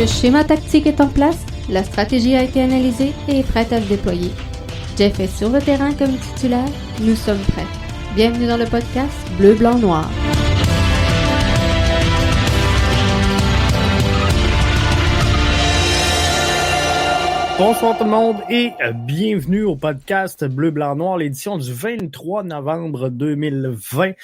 Le schéma tactique est en place, la stratégie a été analysée et est prête à se déployer. Jeff est sur le terrain comme titulaire, nous sommes prêts. Bienvenue dans le podcast Bleu, Blanc, Noir. Bonsoir tout le monde et bienvenue au podcast Bleu, Blanc, Noir, l'édition du 23 novembre 2020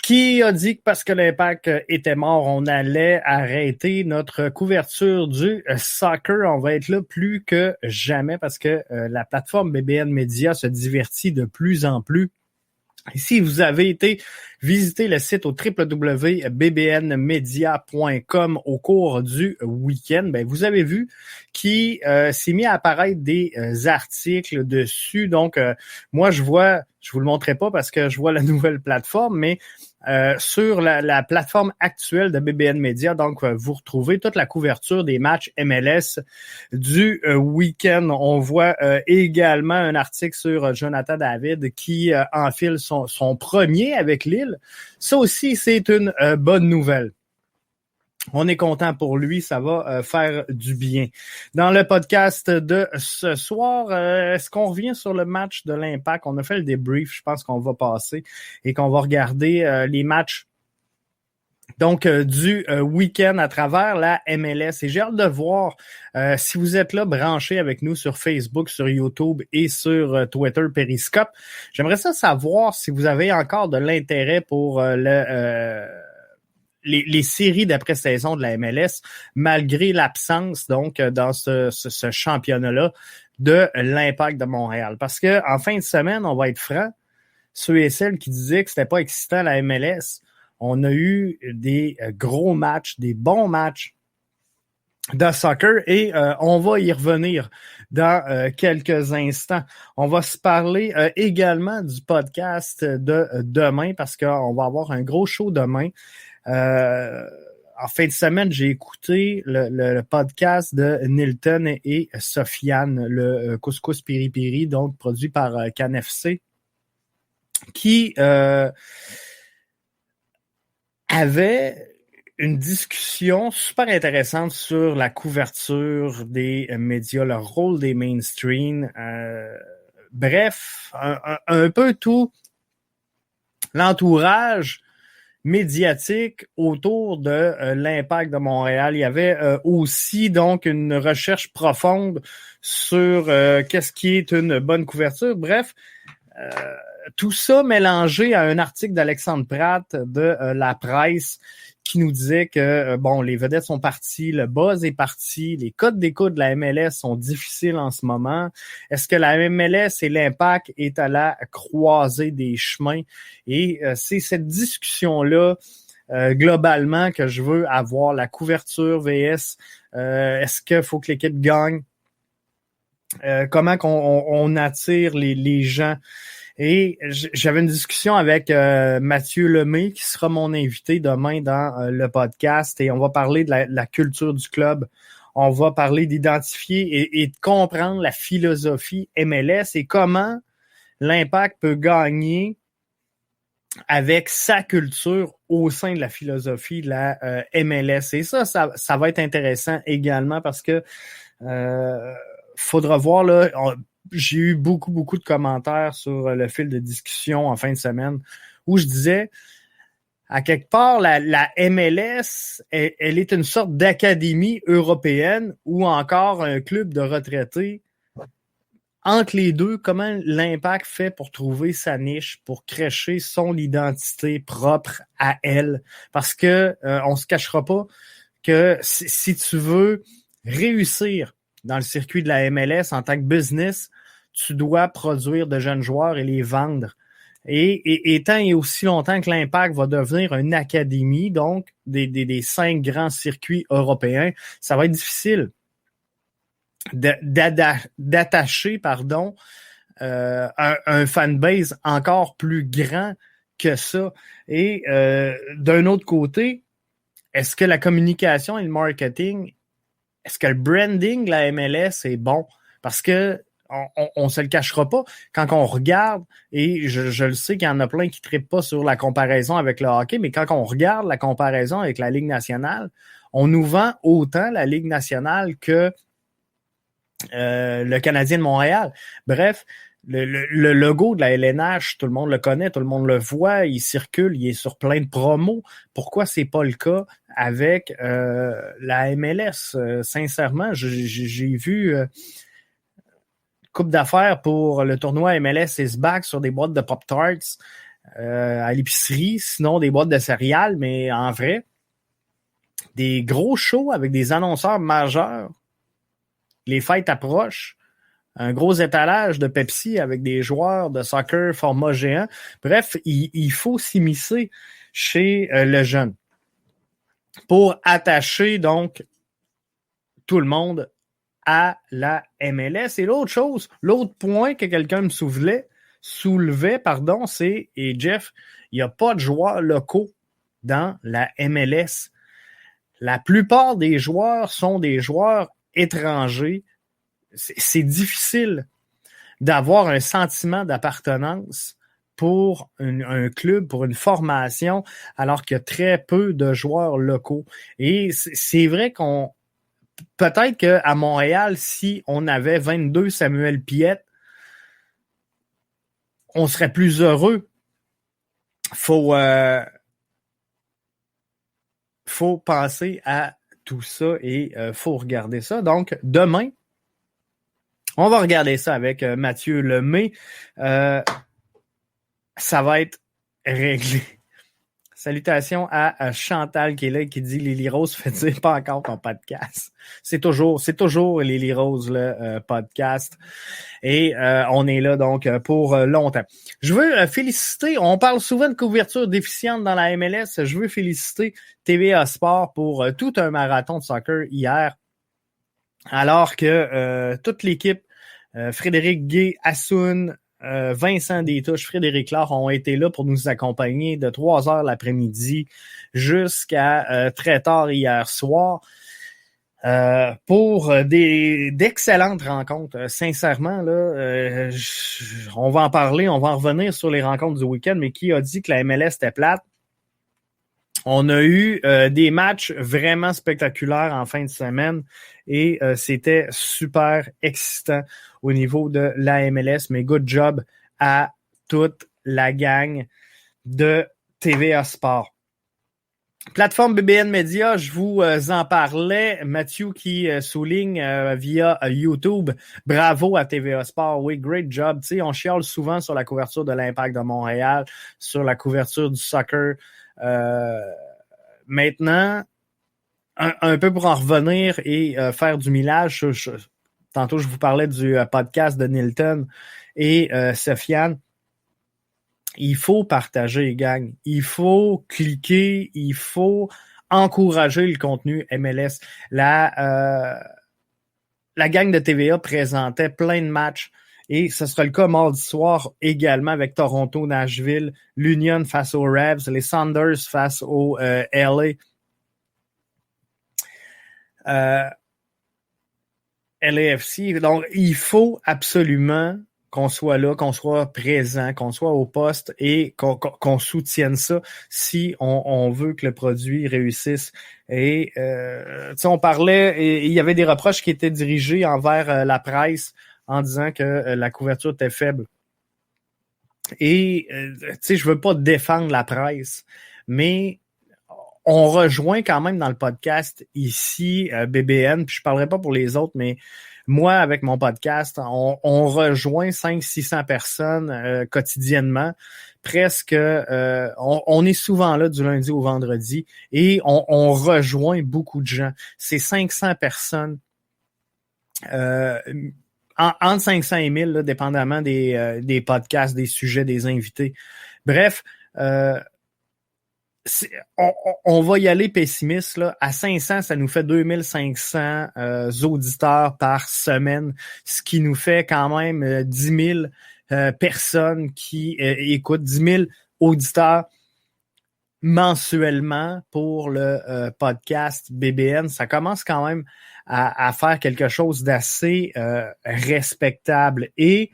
qui a dit que parce que l'Impact était mort, on allait arrêter notre couverture du soccer. On va être là plus que jamais parce que la plateforme BBN Media se divertit de plus en plus. Et si vous avez été visiter le site au www.bbnmedia.com au cours du week-end, ben vous avez vu qu'il s'est mis à apparaître des articles dessus. Donc, moi, je vous le montrerai pas parce que je vois la nouvelle plateforme, mais sur la plateforme actuelle de BBN Media, donc vous retrouvez toute la couverture des matchs MLS du week-end. On voit également un article sur Jonathan David qui enfile son premier avec Lille. Ça aussi, c'est une bonne nouvelle. On est content pour lui, ça va faire du bien. Dans le podcast de ce soir, est-ce qu'on revient sur le match de l'Impact? On a fait le débrief, je pense qu'on va passer et qu'on va regarder les matchs donc du week-end à travers la MLS. Et j'ai hâte de voir si vous êtes là branchés avec nous sur Facebook, sur YouTube et sur Twitter, Periscope. J'aimerais savoir si vous avez encore de l'intérêt pour les séries d'après-saison de la MLS, malgré l'absence, donc, dans ce championnat-là de l'Impact de Montréal. Parce que en fin de semaine, on va être franc, ceux et celles qui disaient que c'était pas excitant la MLS, on a eu des gros matchs, des bons matchs de soccer et on va y revenir dans quelques instants. On va se parler également du podcast de demain parce qu'on va avoir un gros show demain. En fin de semaine, j'ai écouté le podcast de Nilton et Sofiane, le Couscous Piri Piri, donc produit par CanFC, qui avait une discussion super intéressante sur la couverture des médias, le rôle des mainstream. Bref, un peu tout l'entourage médiatique autour de l'Impact de Montréal. Il y avait aussi donc une recherche profonde sur qu'est-ce qui est une bonne couverture. Bref, tout ça mélangé à un article d'Alexandre Pratt de La Presse qui nous disait que les vedettes sont parties, le buzz est parti, les codes d'écoute de la MLS sont difficiles en ce moment. Est-ce que la MLS et l'Impact est à la croisée des chemins? Et c'est cette discussion-là globalement que je veux avoir, la couverture VS. Est-ce qu'il faut que l'équipe gagne? Comment on attire les gens? Et j'avais une discussion avec Mathieu Lemay, qui sera mon invité demain dans le podcast, et on va parler de la culture du club. On va parler d'identifier et de comprendre la philosophie MLS et comment l'Impact peut gagner avec sa culture au sein de la philosophie de la MLS. Et ça va être intéressant également parce que faudra voir là. J'ai eu beaucoup de commentaires sur le fil de discussion en fin de semaine où je disais, à quelque part, la MLS, elle est une sorte d'académie européenne ou encore un club de retraités. Entre les deux, comment l'Impact fait pour trouver sa niche, pour crécher son identité propre à elle? Parce que on se cachera pas que si tu veux réussir dans le circuit de la MLS en tant que business, tu dois produire de jeunes joueurs et les vendre. Et tant et aussi longtemps que l'Impact va devenir une académie, donc des 5 grands circuits européens, ça va être difficile d'attacher un fanbase encore plus grand que ça. Et d'un autre côté, est-ce que la communication et le marketing, est-ce que le branding de la MLS est bon? Parce que on se le cachera pas. Quand on regarde, et je le sais qu'il y en a plein qui ne trippent pas sur la comparaison avec le hockey, mais quand on regarde la comparaison avec la Ligue nationale, on nous vend autant la Ligue nationale que le Canadien de Montréal. Bref, le logo de la LNH, tout le monde le connaît, tout le monde le voit, il circule, il est sur plein de promos. Pourquoi c'est pas le cas avec la MLS? Sincèrement, j'ai vu coupe d'affaires pour le tournoi MLS is back sur des boîtes de Pop-Tarts à l'épicerie, sinon des boîtes de céréales, mais en vrai, des gros shows avec des annonceurs majeurs. Les fêtes approchent. Un gros étalage de Pepsi avec des joueurs de soccer format géant. Bref, il faut s'immiscer chez le jeune pour attacher donc tout le monde à la MLS. Et l'autre chose, l'autre point que quelqu'un me soulevait, c'est, et Jeff, il n'y a pas de joueurs locaux dans la MLS. La plupart des joueurs sont des joueurs étrangers. C'est difficile d'avoir un sentiment d'appartenance pour un club, pour une formation, alors qu'il y a très peu de joueurs locaux. Et c'est vrai peut-être qu'à Montréal, si on avait 22 Samuel Piette, on serait plus heureux. Faut penser à tout ça et faut regarder ça. Donc, demain, on va regarder ça avec Mathieu Lemay. Ça va être réglé. Salutations à Chantal qui est là et qui dit Lily Rose fait dire pas encore ton podcast. C'est toujours Lily Rose le podcast. Et on est là donc pour longtemps. Je veux féliciter, on parle souvent de couverture déficiente dans la MLS. Je veux féliciter TVA Sport pour tout un marathon de soccer hier. Alors que toute l'équipe, Frédéric Gay, Assoun, Vincent Détouche, Frédéric Laure ont été là pour nous accompagner de 3h l'après-midi jusqu'à très tard hier soir pour d'excellentes rencontres. Sincèrement, là, on va en parler, on va en revenir sur les rencontres du week-end, mais qui a dit que la MLS était plate? On a eu des matchs vraiment spectaculaires en fin de semaine et c'était super excitant au niveau de la MLS. Mais good job à toute la gang de TVA Sport. Plateforme BBN Media, je vous en parlais. Mathieu qui souligne via YouTube, bravo à TVA Sport. Oui, great job. Tu sais, on chiale souvent sur la couverture de l'Impact de Montréal, sur la couverture du soccer. Maintenant, un peu pour en revenir et faire du millage, tantôt je vous parlais du podcast de Nilton et Sofiane. Il faut partager, gang. Il faut cliquer, il faut encourager le contenu MLS. La gang de TVA présentait plein de matchs. Et ce sera le cas mardi soir également avec Toronto, Nashville, l'Union face aux Revs, les Sounders face aux LA. LAFC. Donc, il faut absolument qu'on soit là, qu'on soit présent, qu'on soit au poste et qu'on soutienne ça si on veut que le produit réussisse. Et on parlait, et il y avait des reproches qui étaient dirigés envers la presse en disant que la couverture était faible. Et, je veux pas défendre la presse, mais on rejoint quand même dans le podcast ici, BBN, puis je parlerai pas pour les autres, mais moi, avec mon podcast, on rejoint 500-600 personnes quotidiennement. Presque, on est souvent là du lundi au vendredi et on rejoint beaucoup de gens. C'est 500 personnes entre 500 et 1000, là, dépendamment des podcasts, des sujets, des invités. Bref, on va y aller pessimiste. Là. À 500, ça nous fait 2500 auditeurs par semaine, ce qui nous fait quand même 10 000 personnes qui écoutent, 10 000 auditeurs mensuellement pour le podcast BBN. Ça commence quand même à faire quelque chose d'assez respectable. Et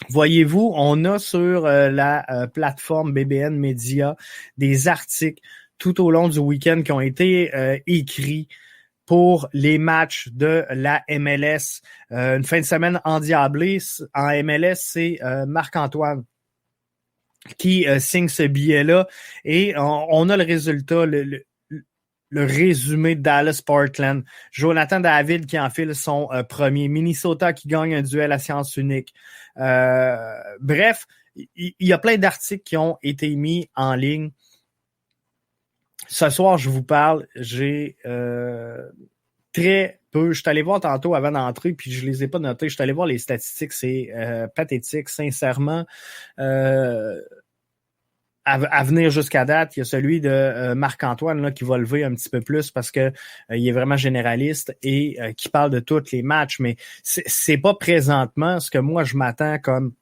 voyez-vous, on a sur la plateforme BBN Media des articles tout au long du week-end qui ont été écrits pour les matchs de la MLS. Une fin de semaine endiablée en MLS, c'est Marc-Antoine qui signe ce billet-là. Et on a le résultat, le résumé de Dallas-Portland. Jonathan David qui enfile son premier. Minnesota qui gagne un duel à science unique. Bref, il y a plein d'articles qui ont été mis en ligne. Ce soir, je vous parle, j'ai très peu. Je suis allé voir tantôt avant d'entrer, puis je les ai pas notés. Je suis allé voir les statistiques, c'est pathétique, sincèrement. À venir jusqu'à date, il y a celui de Marc-Antoine là, qui va lever un petit peu plus parce que il est vraiment généraliste et qui parle de tous les matchs, mais c'est pas présentement ce que moi je m'attends comme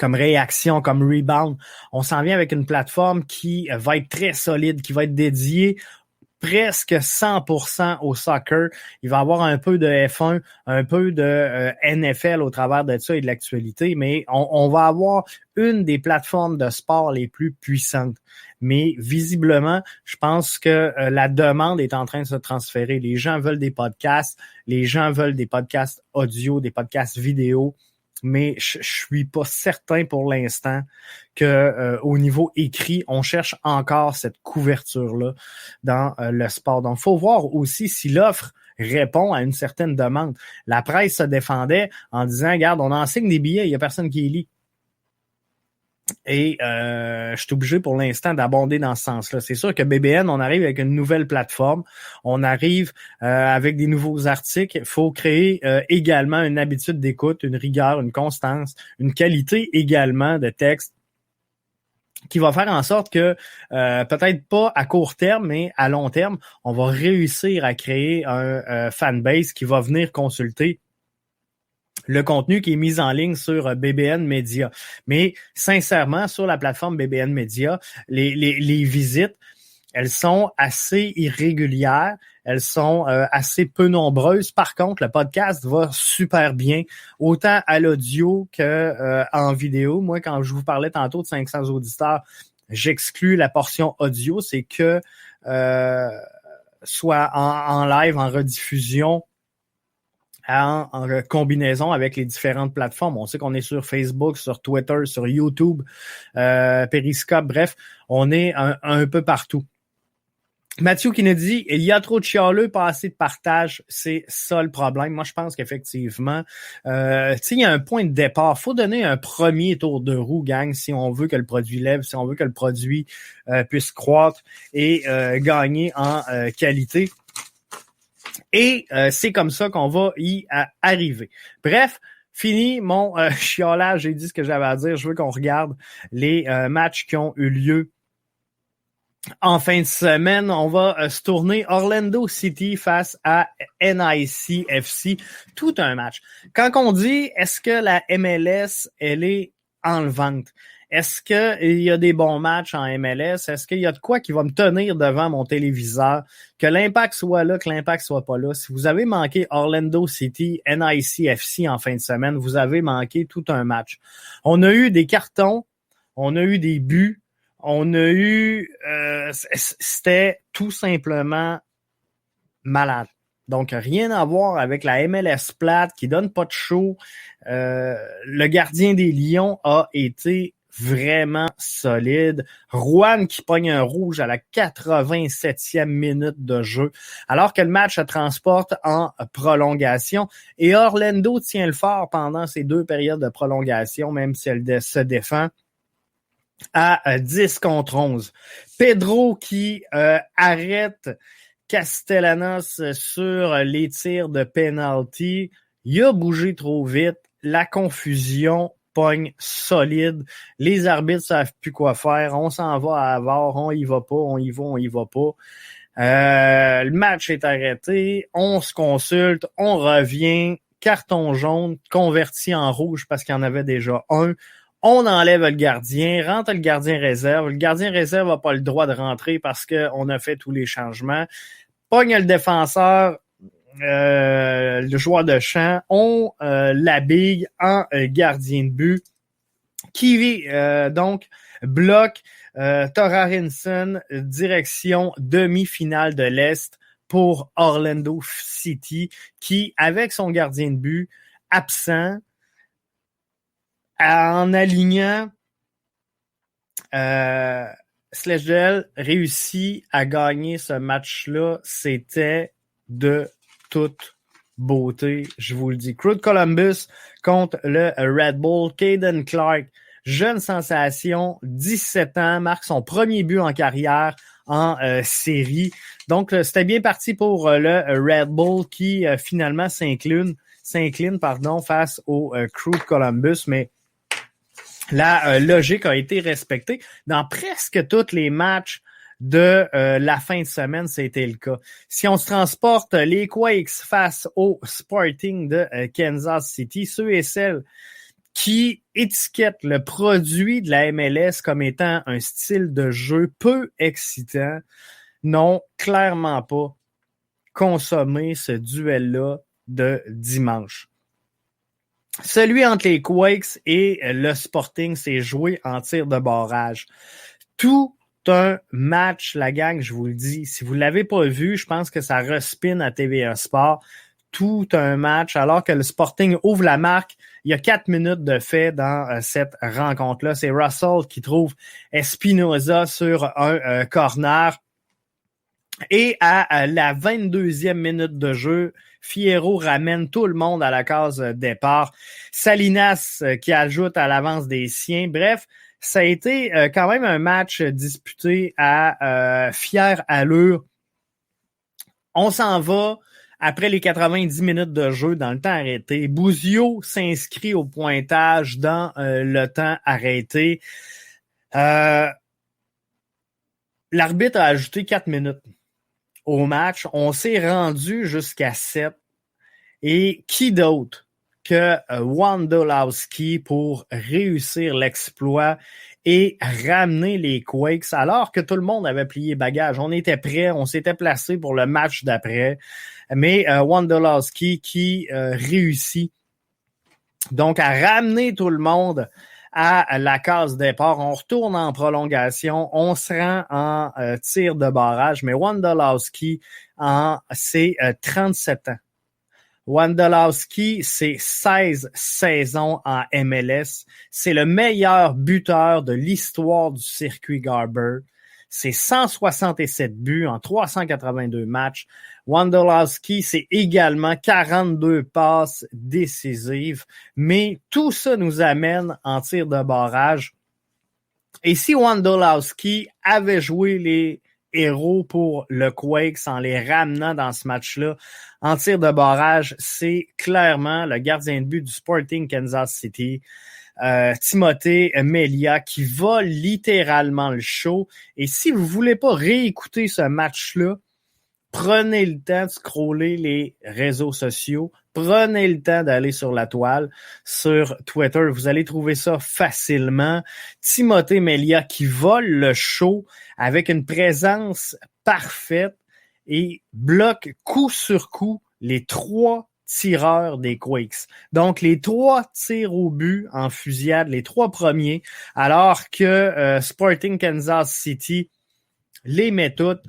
réaction, comme rebound. On s'en vient avec une plateforme qui va être très solide, qui va être dédiée presque 100% au soccer. Il va y avoir un peu de F1, un peu de NFL au travers de ça et de l'actualité, mais on va avoir une des plateformes de sport les plus puissantes. Mais visiblement, je pense que la demande est en train de se transférer. Les gens veulent des podcasts, les gens veulent des podcasts audio, des podcasts vidéo, mais je suis pas certain pour l'instant que au niveau écrit, on cherche encore cette couverture-là dans le sport. Donc, il faut voir aussi si l'offre répond à une certaine demande. La presse se défendait en disant, regarde, on enseigne des billets, il y a personne qui les lit. Et je suis obligé pour l'instant d'abonder dans ce sens-là. C'est sûr que BBN, on arrive avec une nouvelle plateforme, on arrive avec des nouveaux articles. Il faut créer également une habitude d'écoute, une rigueur, une constance, une qualité également de texte qui va faire en sorte que, peut-être pas à court terme, mais à long terme, on va réussir à créer un fanbase qui va venir consulter le contenu qui est mis en ligne sur BBN Media. Mais sincèrement, sur la plateforme BBN Media, les visites, elles sont assez irrégulières, elles sont assez peu nombreuses. Par contre, le podcast va super bien, autant à l'audio que en vidéo. Moi, quand je vous parlais tantôt de 500 auditeurs, j'exclus la portion audio, c'est que soit en live, en rediffusion, en combinaison avec les différentes plateformes. On sait qu'on est sur Facebook, sur Twitter, sur YouTube, Periscope, bref, on est un peu partout. Mathieu qui nous dit, il y a trop de chialeux, pas assez de partage, c'est ça le problème. Moi, je pense qu'effectivement, il y a un point de départ. Faut donner un premier tour de roue, gang, si on veut que le produit lève, si on veut que le produit puisse croître et gagner en qualité. Et c'est comme ça qu'on va y arriver. Bref, fini mon chiolage, j'ai dit ce que j'avais à dire. Je veux qu'on regarde les matchs qui ont eu lieu en fin de semaine. On va se tourner Orlando City face à NICFC. Tout un match. Quand on dit, est-ce que la MLS, elle est enlevante? Est-ce qu'il y a des bons matchs en MLS? Est-ce qu'il y a de quoi qui va me tenir devant mon téléviseur? Que l'impact soit là, que l'impact soit pas là. Si vous avez manqué Orlando City, NICFC en fin de semaine, vous avez manqué tout un match. On a eu des cartons, on a eu des buts, on a eu... c'était tout simplement malade. Donc, rien à voir avec la MLS plate qui donne pas de show. Le gardien des Lions a été vraiment solide. Rouen qui pogne un rouge à la 87e minute de jeu, alors que le match se transporte en prolongation. Et Orlando tient le fort pendant ces deux périodes de prolongation, même si elle se défend à 10 contre 11. Pedro qui arrête Castellanos sur les tirs de penalty. Il a bougé trop vite. La confusion pogne solide. Les arbitres savent plus quoi faire. On s'en va à VAR. On y va pas. On y va pas. Le match est arrêté. On se consulte. On revient. Carton jaune converti en rouge parce qu'il y en avait déjà un. On enlève le gardien, rentre le gardien réserve. Le gardien réserve n'a pas le droit de rentrer parce qu'on a fait tous les changements. Pogne le défenseur, le joueur de champ. On l'habille en gardien de but qui donc bloque Torrarinson, direction demi-finale de l'Est pour Orlando City, qui, avec son gardien de but absent, en alignant Sledgel, réussit à gagner ce match-là. C'était de toute beauté, je vous le dis. Crew de Columbus contre le Red Bull. Caden Clark, jeune sensation, 17 ans, marque son premier but en carrière en série. Donc, c'était bien parti pour le Red Bull qui finalement s'incline face au Crew de Columbus, mais la logique a été respectée. Dans presque tous les matchs de la fin de semaine, c'était le cas. Si on se transporte les Quakes face au Sporting de Kansas City, ceux et celles qui étiquettent le produit de la MLS comme étant un style de jeu peu excitant, n'ont clairement pas consommé ce duel-là de dimanche. Celui entre les Quakes et le Sporting s'est joué en tir de barrage. Tout un match, la gang, je vous le dis. Si vous ne l'avez pas vu, je pense que ça respine à TVA Sport. Tout un match, alors que le Sporting ouvre la marque. Il y a 4 minutes de fait dans cette rencontre-là. C'est Russell qui trouve Espinoza sur un corner. Et à la 22e minute de jeu, Fierro ramène tout le monde à la case départ. Salinas qui ajoute à l'avance des siens. Bref, ça a été quand même un match disputé à fière allure. On s'en va après les 90 minutes de jeu dans le temps arrêté. Bouzio s'inscrit au pointage dans le temps arrêté. L'arbitre a ajouté 4 minutes au match. On s'est rendu jusqu'à 7. Et qui d'autre que Wondolowski pour réussir l'exploit et ramener les Quakes alors que tout le monde avait plié bagage. On était prêt, on s'était placé pour le match d'après. Mais Wondolowski qui réussit donc à ramener tout le monde à la case départ. On retourne en prolongation, on se rend en tir de barrage, mais Wondolowski c'est 37 ans. Wondolowski, c'est 16 saisons en MLS. C'est le meilleur buteur de l'histoire du circuit Garber. C'est 167 buts en 382 matchs. Wondolowski, c'est également 42 passes décisives. Mais tout ça nous amène en tir de barrage. Et si Wondolowski avait joué les héros pour le Quakes en les ramenant dans ce match-là, en tir de barrage, c'est clairement le gardien de but du Sporting Kansas City, Timothée Melia, qui va littéralement le show. Et si vous voulez pas réécouter ce match-là, prenez le temps de scroller les réseaux sociaux, prenez le temps d'aller sur la toile, sur Twitter, vous allez trouver ça facilement. Timothée Melia qui vole le show avec une présence parfaite et bloque coup sur coup les 3 tireurs des Quakes. Donc, les 3 tirs au but en fusillade, les 3 premiers, alors que Sporting Kansas City les met toutes.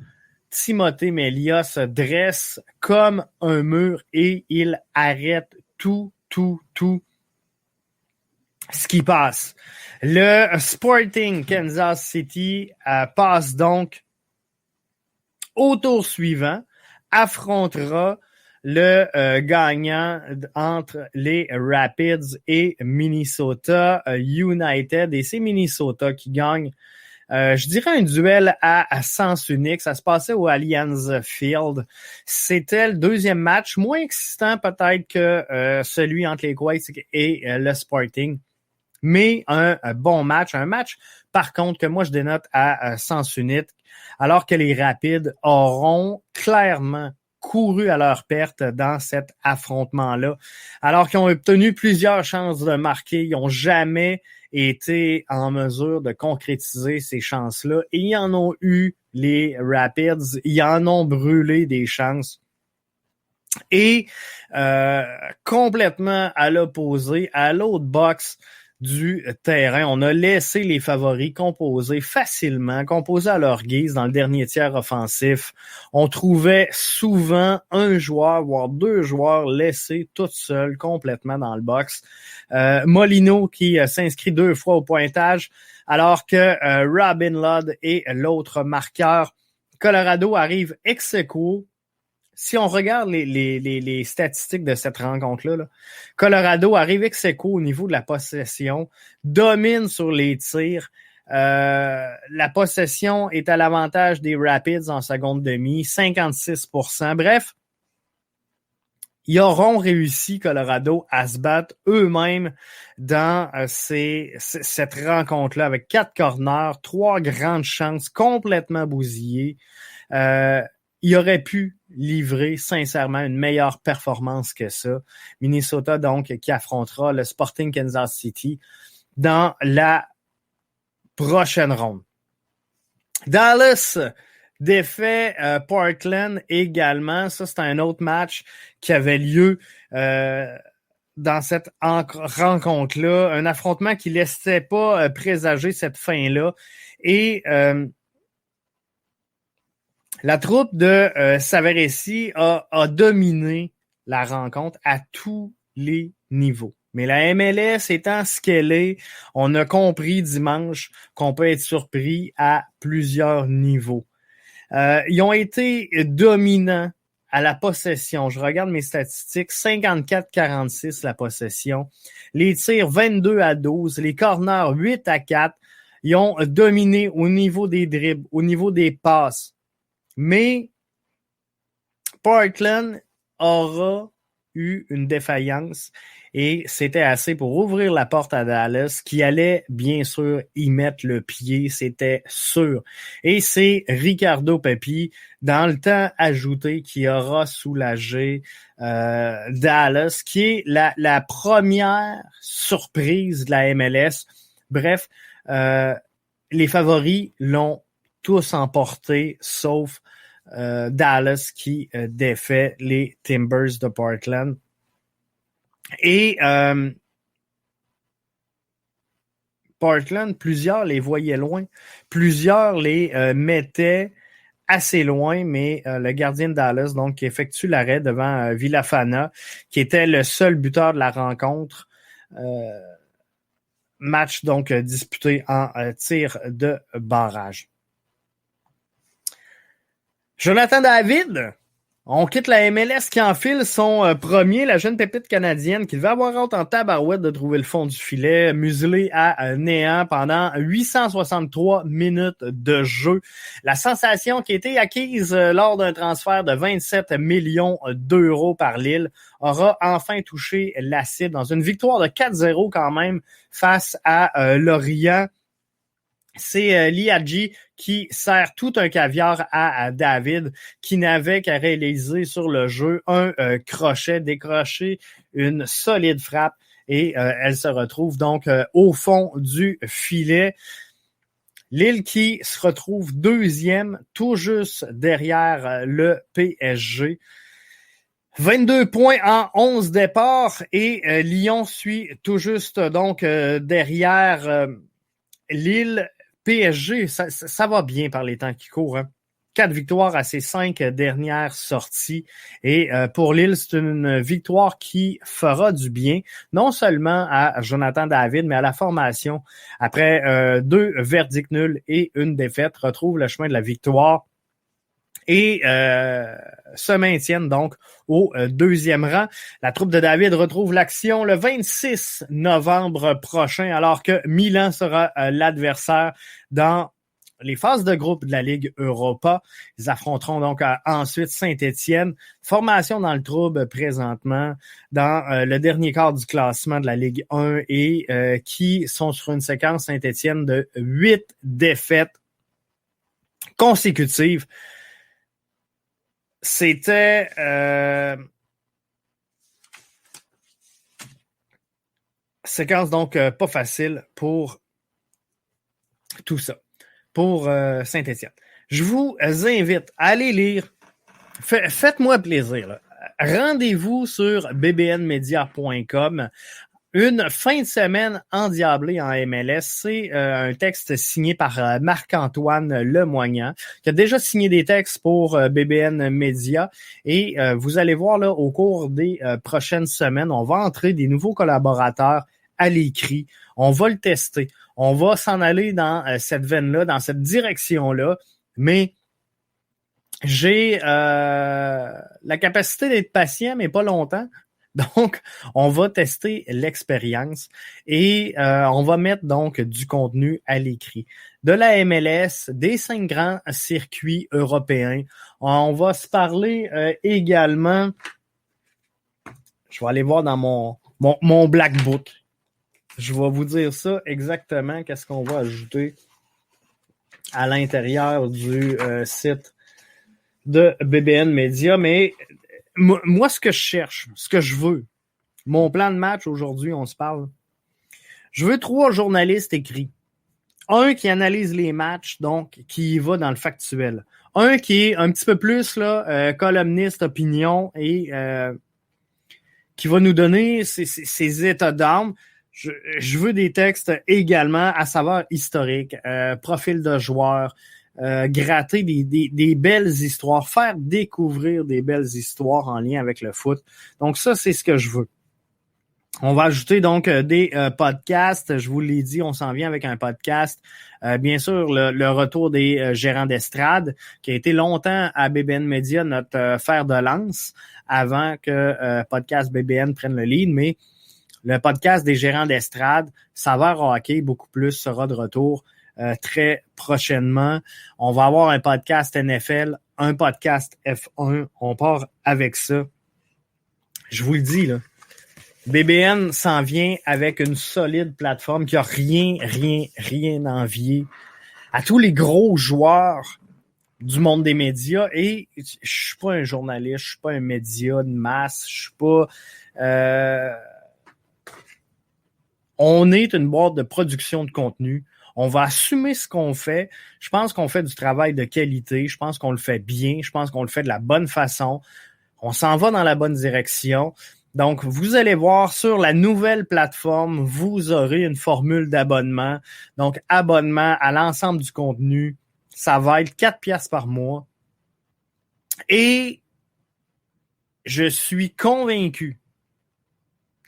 Timothée Melia se dresse comme un mur et il arrête tout ce qui passe. Le Sporting Kansas City passe donc au tour suivant, affrontera le gagnant entre les Rapids et Minnesota United. Et c'est Minnesota qui gagne. Je dirais un duel à sens unique. Ça se passait au Allianz Field. C'était le deuxième match, moins excitant peut-être que celui entre les Quakes et le Sporting. Mais un bon match. Un match, par contre, que moi je dénote à sens unique, alors que les Rapids auront clairement couru à leur perte dans cet affrontement-là. Alors qu'ils ont obtenu plusieurs chances de marquer, ils n'ont jamais été en mesure de concrétiser ces chances-là. Et ils en ont eu, les Rapids, ils en ont brûlé des chances. Et complètement à l'opposé, à l'autre box du terrain. On a laissé les favoris composer facilement, composer à leur guise dans le dernier tiers offensif. On trouvait souvent un joueur, voire deux joueurs laissés tout seuls complètement dans le box. Molino qui s'inscrit 2 fois au pointage, alors que Robin Lod est l'autre marqueur. Colorado arrive ex aequo. Si on regarde les statistiques de cette rencontre-là, là, Colorado arrive ex aequo au niveau de la possession, domine sur les tirs. La possession est à l'avantage des Rapids en seconde demi, 56%. Bref, ils auront réussi, Colorado, à se battre eux-mêmes dans cette rencontre-là avec 4 corners, 3 grandes chances complètement bousillées. Il aurait pu livrer sincèrement une meilleure performance que ça. Minnesota, donc, qui affrontera le Sporting Kansas City dans la prochaine ronde. Dallas défait Portland également. Ça, c'est un autre match qui avait lieu dans cette rencontre-là. Un affrontement qui ne laissait pas présager cette fin-là. Et la troupe de Savaresi a dominé la rencontre à tous les niveaux. Mais la MLS étant ce qu'elle est, on a compris dimanche qu'on peut être surpris à plusieurs niveaux. Ils ont été dominants à la possession. Je regarde mes statistiques. 54-46 la possession. Les tirs 22-12. Les corners 8-4. Ils ont dominé au niveau des dribbles, au niveau des passes. Mais Portland aura eu une défaillance et c'était assez pour ouvrir la porte à Dallas qui allait bien sûr y mettre le pied, c'était sûr. Et c'est Ricardo Pepi dans le temps ajouté qui aura soulagé Dallas, qui est la première surprise de la MLS. Bref, les favoris l'ont tous emportés, sauf Dallas qui défait les Timbers de Portland. Et Portland, plusieurs les voyaient loin. Plusieurs les mettaient assez loin, mais le gardien de Dallas, donc, qui effectue l'arrêt devant Villafana, qui était le seul buteur de la rencontre. Match donc disputé en tir de barrage. Jonathan David, on quitte la MLS qui enfile son premier, la jeune pépite canadienne qui devait avoir hâte en tabarouette de trouver le fond du filet, muselé à néant pendant 863 minutes de jeu. La sensation qui a été acquise lors d'un transfert de 27 millions d'euros par Lille aura enfin touché la cible dans une victoire de 4-0 quand même face à Lorient. C'est Liadji qui sert tout un caviar à David, qui n'avait qu'à réaliser sur le jeu un crochet, décrocher une solide frappe et elle se retrouve donc au fond du filet. Lille qui se retrouve deuxième, tout juste derrière le PSG. 22 points en 11 départs et Lyon suit tout juste donc derrière Lille. PSG, ça va bien par les temps qui courent. 4 victoires à ses 5 dernières sorties. Et pour Lille, c'est une victoire qui fera du bien, non seulement à Jonathan David, mais à la formation. Après 2 verdicts nuls et une défaite, retrouve le chemin de la victoire et se maintiennent donc au deuxième rang. La troupe de David retrouve l'action le 26 novembre prochain, alors que Milan sera l'adversaire dans les phases de groupe de la Ligue Europa. Ils affronteront donc ensuite Saint-Étienne. Formation dans le trouble présentement dans le dernier quart du classement de la Ligue 1 et qui sont sur une séquence Saint-Étienne de 8 défaites consécutives. C'était séquence donc pas facile pour tout ça, pour Saint-Étienne. Je vous invite à aller lire. Faites-moi plaisir, là. Rendez-vous sur bbnmedia.com. Une fin de semaine endiablée en MLS, c'est un texte signé par Marc-Antoine Lemoignant, qui a déjà signé des textes pour BBN Media. Et vous allez voir là, au cours des prochaines semaines, on va entrer des nouveaux collaborateurs à l'écrit. On va le tester. On va s'en aller dans cette veine-là, dans cette direction-là. Mais j'ai la capacité d'être patient, mais pas longtemps. Donc, on va tester l'expérience et on va mettre donc du contenu à l'écrit. De la MLS, des 5 grands circuits européens. On va se parler également, je vais aller voir dans mon Black Book. Je vais vous dire ça exactement, qu'est-ce qu'on va ajouter à l'intérieur du site de BBN Media, mais moi, ce que je cherche, ce que je veux, mon plan de match aujourd'hui, on se parle, je veux 3 journalistes écrits. Un qui analyse les matchs, donc qui va dans le factuel. Un qui est un petit peu plus là, columniste, opinion, et qui va nous donner ses états d'âme. Je veux des textes également à saveur historique, profil de joueur, gratter des belles histoires, faire découvrir des belles histoires en lien avec le foot. Donc ça, c'est ce que je veux. On va ajouter donc des podcasts. Je vous l'ai dit, on s'en vient avec un podcast. Bien sûr, le retour des gérants d'estrade, qui a été longtemps à BBN Media, notre fer de lance, avant que Podcast BBN prenne le lead. Mais le podcast des gérants d'estrade, saveur hockey, beaucoup plus, sera de retour très prochainement. On va avoir un podcast NFL, un podcast F1. On part avec ça. Je vous le dis, là. BBN s'en vient avec une solide plateforme qui a rien envié à tous les gros joueurs du monde des médias. Et je suis pas un journaliste, je suis pas un média de masse, je suis pas... On est une boîte de production de contenu. On va assumer ce qu'on fait. Je pense qu'on fait du travail de qualité. Je pense qu'on le fait bien. Je pense qu'on le fait de la bonne façon. On s'en va dans la bonne direction. Donc, vous allez voir sur la nouvelle plateforme, vous aurez une formule d'abonnement. Donc, abonnement à l'ensemble du contenu. Ça va être 4 piastres par mois. Et je suis convaincu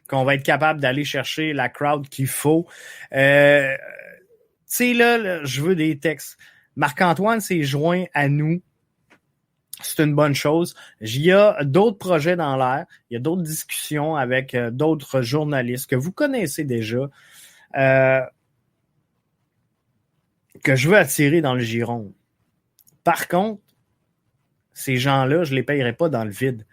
qu'on va être capable d'aller chercher la crowd qu'il faut. Tu sais, là, je veux des textes. Marc-Antoine s'est joint à nous. C'est une bonne chose. Il y a d'autres projets dans l'air. Il y a d'autres discussions avec d'autres journalistes que vous connaissez déjà, que je veux attirer dans le giron. Par contre, ces gens-là, je ne les payerai pas dans le vide.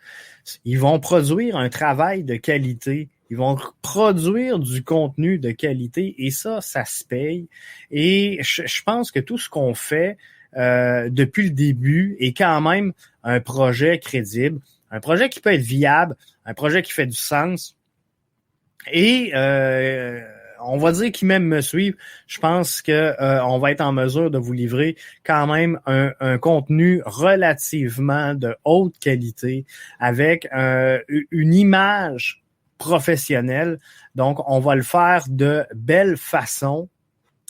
Ils vont produire un travail de qualité. Ils vont produire du contenu de qualité et ça se paye. Et je pense que tout ce qu'on fait depuis le début est quand même un projet crédible, un projet qui peut être viable, un projet qui fait du sens. Et on va dire qu'ils même me suivent. Je pense que on va être en mesure de vous livrer quand même un contenu relativement de haute qualité avec une image professionnelle. Donc, on va le faire de belle façon.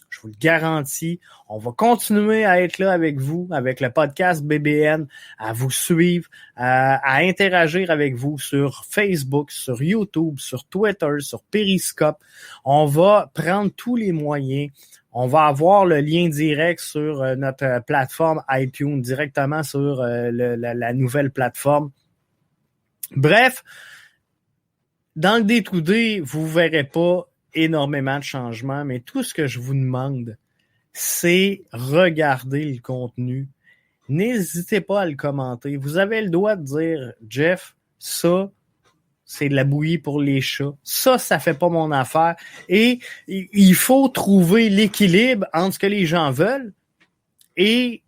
Je vous le garantis. On va continuer à être là avec vous, avec le podcast BBN, à vous suivre, à interagir avec vous sur Facebook, sur YouTube, sur Twitter, sur Periscope. On va prendre tous les moyens. On va avoir le lien direct sur notre plateforme iTunes, directement sur la nouvelle plateforme. Bref, dans le day-to-day, vous ne verrez pas énormément de changements, mais tout ce que je vous demande, c'est regarder le contenu. N'hésitez pas à le commenter. Vous avez le droit de dire, Jeff, ça, c'est de la bouillie pour les chats. Ça fait pas mon affaire. Et il faut trouver l'équilibre entre ce que les gens veulent et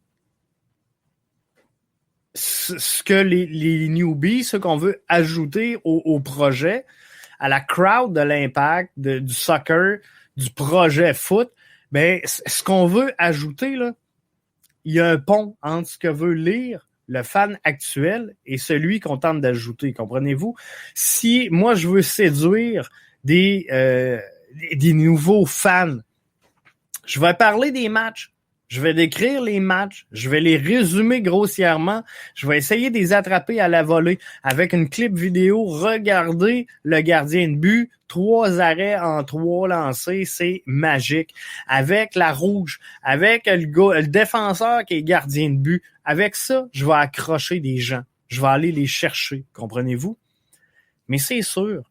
ce que les newbies, ce qu'on veut ajouter au projet, à la crowd de l'Impact, du soccer, du projet foot, ben ce qu'on veut ajouter, là, il y a un pont entre ce que veut lire le fan actuel et celui qu'on tente d'ajouter, comprenez-vous? Si moi je veux séduire des nouveaux fans. Je vais parler des matchs. Je vais décrire les matchs. Je vais les résumer grossièrement. Je vais essayer de les attraper à la volée avec une clip vidéo. Regardez le gardien de but. 3 arrêts en 3 lancés. C'est magique. Avec la rouge, avec le défenseur qui est gardien de but. Avec ça, je vais accrocher des gens. Je vais aller les chercher. Comprenez-vous? Mais c'est sûr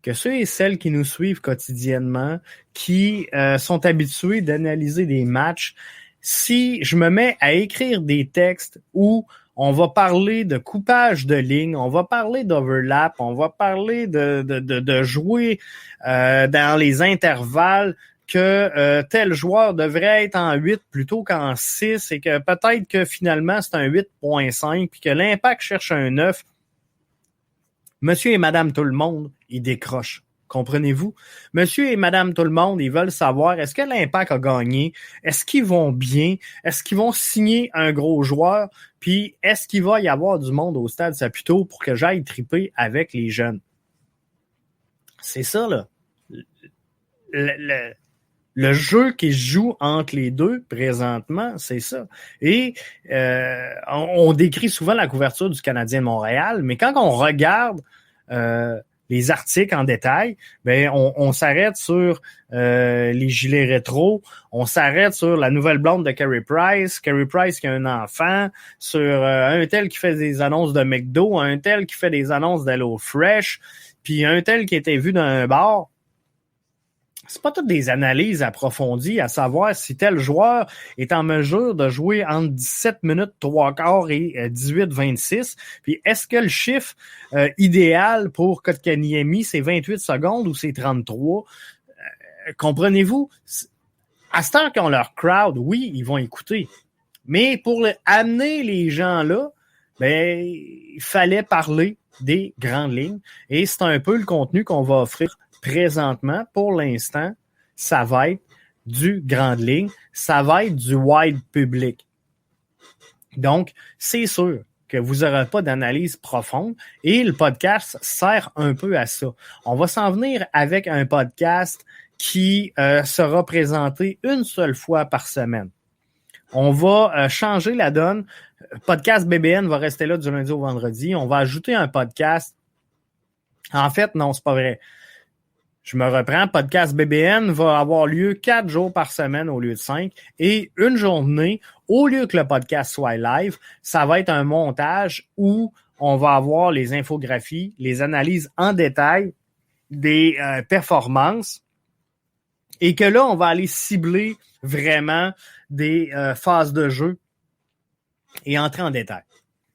que ceux et celles qui nous suivent quotidiennement, qui sont habitués d'analyser des matchs, si je me mets à écrire des textes où on va parler de coupage de ligne, on va parler d'overlap, on va parler de jouer dans les intervalles, que tel joueur devrait être en 8 plutôt qu'en 6 et que peut-être que finalement c'est un 8.5 puis que l'Impact cherche un 9, monsieur et madame tout le monde, ils décrochent. Comprenez-vous? Monsieur et madame tout le monde, ils veulent savoir, est-ce que l'Impact a gagné? Est-ce qu'ils vont bien? Est-ce qu'ils vont signer un gros joueur? Puis, est-ce qu'il va y avoir du monde au stade Saputo pour que j'aille triper avec les jeunes? C'est ça, là. Le jeu qui se joue entre les deux, présentement, c'est ça. Et on décrit souvent la couverture du Canadien de Montréal, mais quand on regarde les articles en détail, ben on s'arrête sur les gilets rétro, on s'arrête sur la nouvelle blonde de Carey Price qui a un enfant, sur un tel qui fait des annonces de McDo, un tel qui fait des annonces d'HelloFresh, puis un tel qui était vu dans un bar. C'est pas toutes des analyses approfondies à savoir si tel joueur est en mesure de jouer entre 17 minutes 3 quarts et 18-26. Puis est-ce que le chiffre idéal pour Kotkaniemi, c'est 28 secondes ou c'est 33? Comprenez-vous? À ce temps qu'ils ont leur crowd, oui, ils vont écouter. Mais pour amener les gens là, ben, il fallait parler des grandes lignes. Et c'est un peu le contenu qu'on va offrir présentement, pour l'instant, ça va être du grande ligne, ça va être du wide public. Donc, c'est sûr que vous n'aurez pas d'analyse profonde et le podcast sert un peu à ça. On va s'en venir avec un podcast qui sera présenté une seule fois par semaine. On va changer la donne. Podcast BBN va rester là du lundi au vendredi. On va ajouter un podcast. En fait, non, c'est pas vrai. Je me reprends, podcast BBN va avoir lieu 4 jours par semaine au lieu de 5 et une journée, au lieu que le podcast soit live, ça va être un montage où on va avoir les infographies, les analyses en détail des performances et que là, on va aller cibler vraiment des phases de jeu et entrer en détail.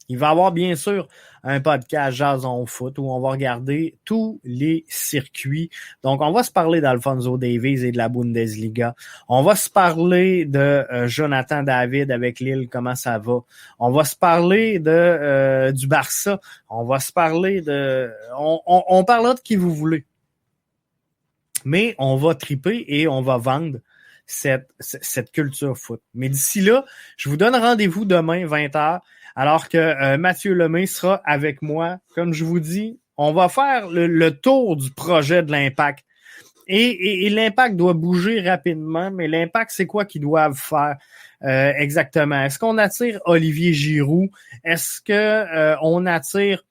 Il va y avoir bien sûr un podcast Jason Foot où on va regarder tous les circuits. Donc, on va se parler d'Alphonso Davies et de la Bundesliga. On va se parler de Jonathan David avec Lille, comment ça va. On va se parler de du Barça. On va se parler de... On parlera de qui vous voulez. Mais on va triper et on va vendre cette culture foot. Mais d'ici là, je vous donne rendez-vous demain, 20h. Alors que Mathieu Lemay sera avec moi. Comme je vous dis, on va faire le tour du projet de l'Impact. Et l'Impact doit bouger rapidement, mais l'Impact, c'est quoi qu'ils doivent faire exactement? Est-ce qu'on attire Olivier Giroud? Est-ce que on attire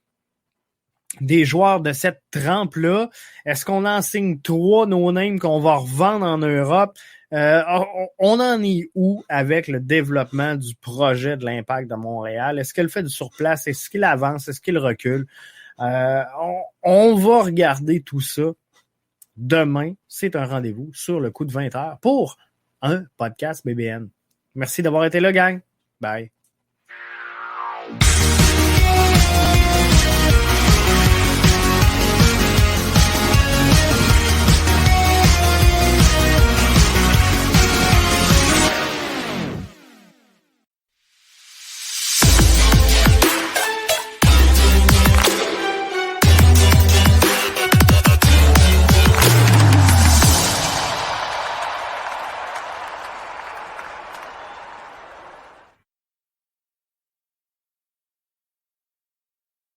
des joueurs de cette trempe-là? Est-ce qu'on en signe 3 no-name qu'on va revendre en Europe? On en est où avec le développement du projet de l'Impact de Montréal? Est-ce qu'elle fait du surplace? Est-ce qu'il avance? Est-ce qu'il recule? On va regarder tout ça demain. C'est un rendez-vous sur le coup de 20h pour un podcast BBN. Merci d'avoir été là, gang. Bye.